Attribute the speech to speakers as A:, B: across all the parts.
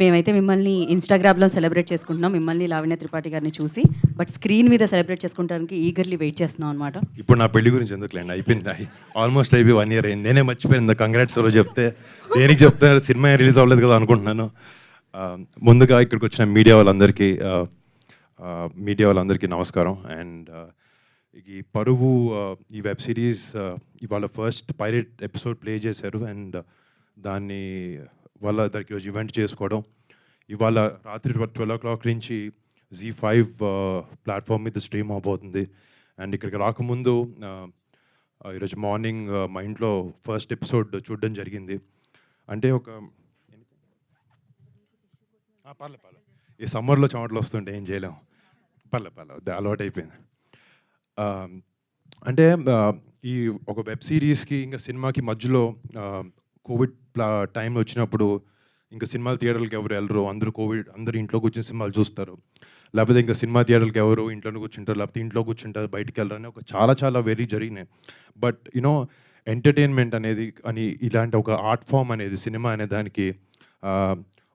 A: మేమైతే మిమ్మల్ని ఇన్‌స్టాగ్రామ్‌లో సెలబ్రేట్ చేసుకుంటున్నాం. మిమ్మల్ని లావణ్య త్రిపాఠి గారిని చూసి. బట్ స్క్రీన్ మీద సెలబ్రేట్ చేసుకోవడానికి ఈగర్‌లీ వెయిట్ చేస్తున్నాం అనమాట.
B: ఇప్పుడు నా పెళ్లి గురించి ఎందుకులేండి, అయిపోయింది. ఆల్మోస్ట్ అయిపోయి 1 ఇయర్ అయింది. నేనే మర్చిపోయాను కంగ్రాట్స్ ఎవరో చెప్తే. దేనికి చెప్తున్నారు, సినిమా రిలీజ్ అవ్వలేదు కదా అనుకుంటున్నాను. ముందుగా ఇక్కడికి వచ్చిన మీడియా వాళ్ళందరికీ నమస్కారం. అండ్ ఈ పరువు ఈ వెబ్ సిరీస్ ఇవాళ ఫస్ట్ పైలట్ ఎపిసోడ్ ప్లే చేశారు. అండ్ దాన్ని వాళ్ళ దానికి ఈరోజు ఈవెంట్ చేసుకోవడం, ఇవాళ రాత్రి 12 నుంచి Z5 ప్లాట్ఫామ్ మీద స్ట్రీమ్ అవబోతుంది. అండ్ ఇక్కడికి రాకముందు ఈరోజు మార్నింగ్ మా ఇంట్లో ఫస్ట్ ఎపిసోడ్ చూడడం జరిగింది. అంటే ఒక పర్లే ఈ సమ్మర్లో చెమటలు వస్తుంటే ఏం చేయలేం. పర్లే అలవాటు అయిపోయింది. అంటే ఈ ఒక వెబ్ సిరీస్కి ఇంకా సినిమాకి మధ్యలో కోవిడ్ టైం వచ్చినప్పుడు ఇంకా సినిమా థియేటర్లకు ఎవరు వెళ్ళరు, అందరూ ఇంట్లో కూర్చొని సినిమాలు చూస్తారు. లేకపోతే ఇంకా సినిమా థియేటర్కి ఎవరు ఇంట్లోనే కూర్చుంటారు, లేకపోతే ఇంట్లో కూర్చుంటారు, బయటికి వెళ్ళరు అని చాలా వెరీ జరిగినాయి. బట్ యునో ఎంటర్టైన్మెంట్ అనేది ఇలాంటి ఒక ఆర్ట్ ఫామ్ అనేది, సినిమా అనే దానికి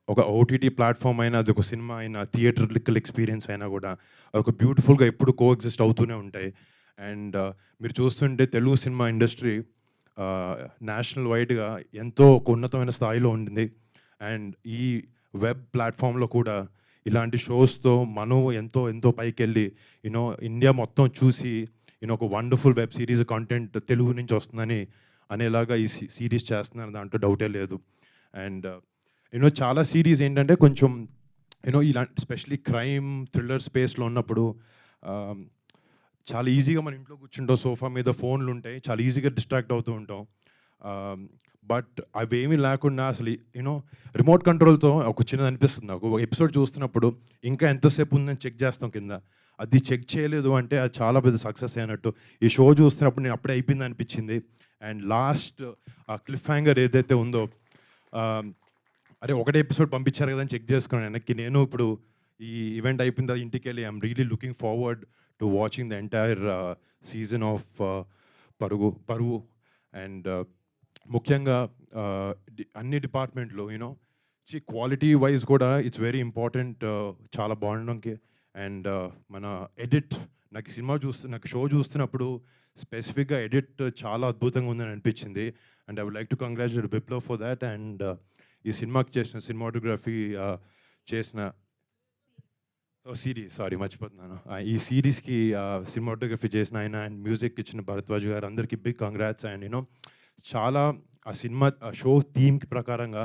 B: ఒక ఓటీటీ ప్లాట్ఫామ్ అయినా, అది ఒక సినిమా అయినా, థియేటర్లికల్ ఎక్స్పీరియన్స్ అయినా కూడా ఒక బ్యూటిఫుల్గా ఎప్పుడు కోఎగ్జిస్ట్ అవుతూనే ఉంటాయి. అండ్ మీరు చూస్తుంటే తెలుగు సినిమా ఇండస్ట్రీ నేషనల్ వైడ్గా ఎంతో ఒక ఉన్నతమైన స్థాయిలో ఉంటుంది. అండ్ ఈ వెబ్ ప్లాట్ఫామ్లో కూడా ఇలాంటి షోస్తో మనం ఎంతో పైకి వెళ్ళి ఇండియా మొత్తం చూసి ఒక wonderful web series content Telugu నుంచి వస్తుందని అనేలాగా ఈ సిరీస్ చేస్తున్నారు, దాంట్లో డౌటే లేదు. అండ్ చాలా సిరీస్ ఏంటంటే కొంచెం ఇలాంటి స్పెషలీ క్రైమ్ థ్రిల్లర్ స్పేస్లో ఉన్నప్పుడు చాలా ఈజీగా మన ఇంట్లో కూర్చుంటాం, సోఫా మీద ఫోన్లు ఉంటాయి, చాలా ఈజీగా డిస్ట్రాక్ట్ అవుతూ ఉంటాం. బట్ అవేమీ లేకుండా అసలు రిమోట్ కంట్రోల్తో ఒక చిన్నది అనిపిస్తుంది నాకు. ఒక ఎపిసోడ్ చూస్తున్నప్పుడు ఇంకా ఎంతసేపు ఉందని చెక్ చేస్తాం కింద, అది చెక్ చేయలేదు అంటే అది చాలా పెద్ద సక్సెస్ అయినట్టు. ఈ షో చూస్తున్నప్పుడు నేను అప్పుడే అయిపోయింది అనిపించింది. అండ్ లాస్ట్ ఆ క్లిఫ్ హ్యాంగర్ ఏదైతే ఉందో, అరే ఒకటే ఎపిసోడ్ పంపించారు కదా అని చెక్ చేసుకున్నాను వెనక్కి. నేను ఇప్పుడు ఈ ఈవెంట్ అయిపోయిన తర్వాత ఇంటికి వెళ్ళి I'm really looking forward to watching the entire season of Paruvu. And ముఖ్యంగా అన్ని డిపార్ట్మెంట్లో క్వాలిటీ వైజ్ కూడా ఇట్స్ వెరీ ఇంపార్టెంట్, చాలా బాగుండడానికి. అండ్ మన ఎడిట్, నాకు షో చూస్తున్నప్పుడు స్పెసిఫిక్గా ఎడిట్ చాలా అద్భుతంగా ఉందని అనిపించింది. And I would like to congratulate Viplav for that. And ఈ సినిమాకి చేసిన సినిమాటోగ్రఫీ చేసిన సిరీస్, మర్చిపోతున్నాను, ఈ సిరీస్కి సినిమాటోగ్రఫీ చేసిన ఆయన అండ్ మ్యూజిక్ ఇచ్చిన భరద్వాజ్ గారు, అందరికీ బిగ్ కంగ్రాట్స్. అండ్ చాలా ఆ షో థీమ్కి ప్రకారంగా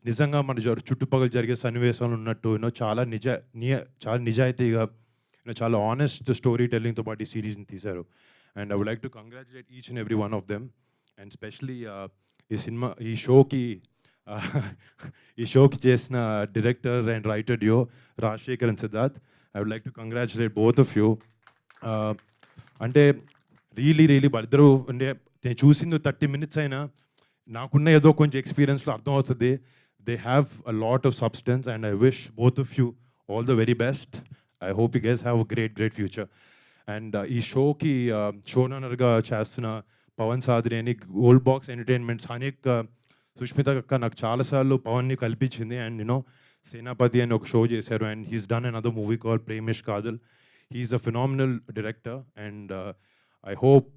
B: నిజంగా మన చుట్టుపక్కల జరిగే సన్నివేశాలు ఉన్నట్టు చాలా నిజాయితీగా చాలా ఆనెస్ట్ స్టోరీ టెల్లింగ్తో పాటు ఈ సిరీస్ని తీశారు. And I would like to congratulate each and every one of them. And specially ఈ షోకి చేసిన director and writer duo Rajasekhar and Siddharth, I would like to congratulate both of you. అంటే రియలీ ఇద్దరు అంటే నేను చూసింది 30 minutes అయినా నాకున్న ఏదో కొంచెం ఎక్స్పీరియన్స్లో అర్థమవుతుంది. They have a lot of substance and I wish both of you all the very best. I hope you guys have a great future. And ఈ షోకి షోనర్గా చేస్తున్న పవన్ సాద్రి అని, గోల్డ్ బాక్స్ ఎంటర్టైన్మెంట్స్ అనేక, సుష్మిత అక్క నాకు చాలాసార్లు పవన్ని కల్పించింది. అండ్ సేనాపతి అని ఒక షో చేశారు. And he's done another movie call ప్రేమేష్ కాదల్. He's a phenomenal director. And I hope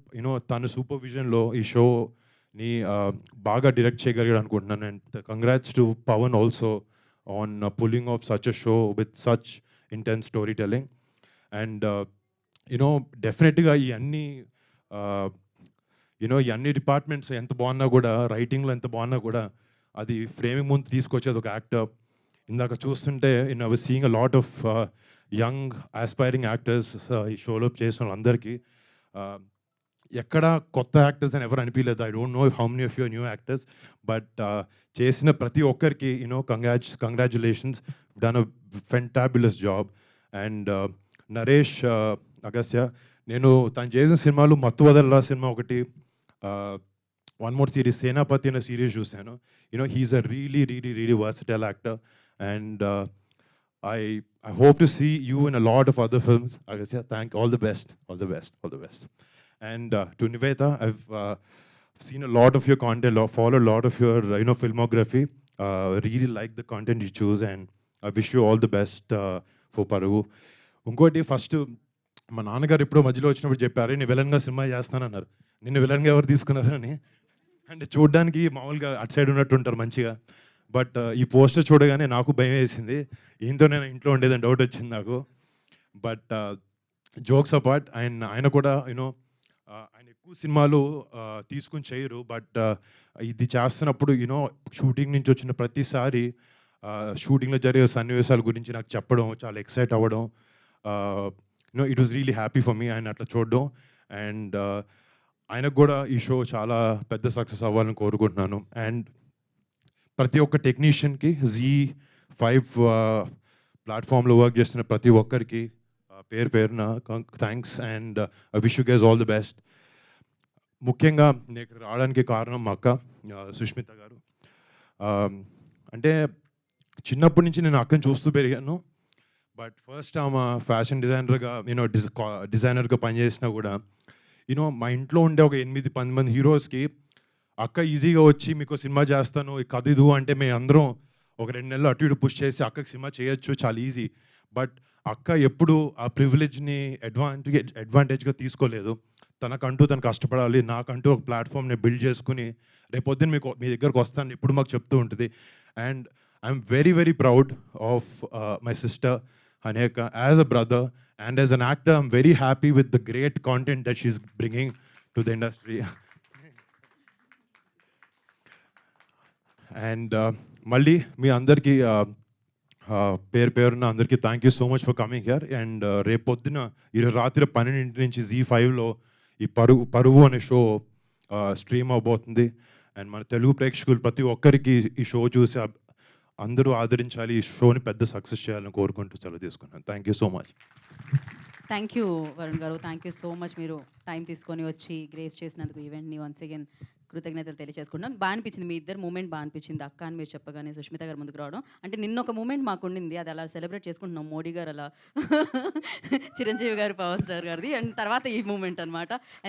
B: తన సూపర్విజన్లో ఈ షోని బాగా డైరెక్ట్ చేయగలిగాడు అనుకుంటున్నాను. And congrats to Pavan also on pulling off such a show with such intense story telling. And డెఫినెట్గా ఈ అన్ని డిపార్ట్మెంట్స్ ఎంత బాగున్నా కూడా, రైటింగ్లో ఎంత బాగున్నా కూడా, అది ఫ్రేమింగ్ ముందు తీసుకొచ్చేది ఒక యాక్టర్. ఇందాక చూస్తుంటే I was seeing a lot of young aspiring actors ఈ షోలో చేసిన వాళ్ళందరికీ ఎక్కడ కొత్త యాక్టర్స్ అని ఎవరు అనిపించలేదు. I don't know how many of your new actors, but చేసిన ప్రతి ఒక్కరికి congratulations, done a fantabulous job. And Naresh Agastya, నేను తను చేసిన సినిమాలు మత్తు వదలరా సినిమా ఒకటి, వన్ మోర్ సిరీస్ సేనాపతి అనే సిరీస్ చూశాను. He's a really versatile actor. And I hope to see you in a lot of other films. Agastya, all the best. And to Nivetha, I've seen a lot of your content, followed a lot of your filmography. Really like the content you choose and I wish you all the best for పరుగు. ఇంకోటి first మా నాన్నగారు ఎప్పుడో మధ్యలో వచ్చినప్పుడు చెప్పారు, నేను విలన్గా సినిమా చేస్తానన్నారు. నిన్ను విలన్గా ఎవరు తీసుకున్నారు అని. అంటే చూడడానికి మామూలుగా అటు సైడ్ ఉన్నట్టు ఉంటారు మంచిగా. బట్ ఈ పోస్టర్ చూడగానే నాకు భయం వేసింది. ఏంతో నేను ఇంట్లో ఉండేదని డౌట్ వచ్చింది నాకు. బట్ జోక్స్ అపార్ట్ ఆయన కూడా యూనో ఆయన ఎక్కువ సినిమాలు తీసుకుని చేయరు. బట్ ఇది చేస్తున్నప్పుడు యూనో షూటింగ్ నుంచి వచ్చిన ప్రతిసారి షూటింగ్లో జరిగే సన్నివేశాల గురించి నాకు చెప్పడం, చాలా ఎక్సైట్ అవ్వడం, you know it was really happy for me ఆయన అట్లా చూడడం. అండ్ ఆయనకు కూడా ఈ షో చాలా పెద్ద సక్సెస్ అవ్వాలని కోరుకుంటున్నాను. అండ్ ప్రతి ఒక్క టెక్నీషియన్కి Z5 ప్లాట్ఫామ్లో వర్క్ చేస్తున్న ప్రతి ఒక్కరికి పేరు పేరున thanks and I wish you guys all the best. ముఖ్యంగా నేను ఇక్కడ రావడానికి కారణం మా అక్క సుష్మిత గారు. అంటే చిన్నప్పటి నుంచి నేను అక్కని చూస్తూ పెరిగాను. బట్ ఫస్ట్ ఆమె ఫ్యాషన్ డిజైనర్గా డిజైనర్గా పనిచేసినా కూడా మా ఇంట్లో ఉండే ఒక 8-10 మంది హీరోస్కి అక్క ఈజీగా వచ్చి మీకు సినిమా చేస్తాను కథ ఇది అంటే మేము అందరం ఒక 2 నెలలు అటు ఇటు పుష్ చేసి అక్కకి సినిమా చేయొచ్చు, చాలా ఈజీ. బట్ అక్క ఎప్పుడు ఆ ప్రివిలేజ్ని అడ్వాంటేజ్గా తీసుకోలేదు. తనకంటూ తను కష్టపడాలి, నాకంటూ ఒక ప్లాట్ఫామ్ని బిల్డ్ చేసుకుని రేపొద్దున మీ దగ్గరకు వస్తాను ఎప్పుడు మాకు చెప్తూ ఉంటుంది. And I'm very very proud of my sister అనేక as a brother and as an actor. I'm very happy with the great content that she's bringing to the industry. And మళ్ళీ మీ అందరికీ పేరు పేరున అందరికీ thank you so much for coming here. And రేపు పొద్దున ఈరోజు రాత్రి 12 నుంచి Z5లో ఈ పరువు అనే షో స్ట్రీమ్ అవబోతుంది. అండ్ మన తెలుగు ప్రేక్షకులు ప్రతి ఒక్కరికి ఈ షో చూసి అందరూ ఆదరించాలి, ఈ షోని పెద్ద సక్సెస్ చేయాలని కోరుకుంటూ సెలవు తీసుకున్నాను. Thank you so much.
A: Thank you Varun గారు, థ్యాంక్ యూ సో మచ్. మీరు టైం తీసుకొని వచ్చి గ్రేస్ చేసినందుకు ఈవెంట్ని వన్స్ అగైన్ కృతజ్ఞతలు తెలియజేసుకుంటాం. బాగా అనిపించింది, మీ ఇద్దరు మూమెంట్ బాగా అనిపించింది. అక్క అని మీరు చెప్పగానే సుష్మిత గారు ముందుకు రావడం, అంటే నిన్న ఒక మూమెంట్ మాకు ఉండింది, అది అలా సెలబ్రేట్ చేసుకుంటున్నాం. మోడీ గారు అలా చిరంజీవి గారు పవర్ స్టార్ గారిది, అండ్ తర్వాత ఈ మూమెంట్ అనమాట.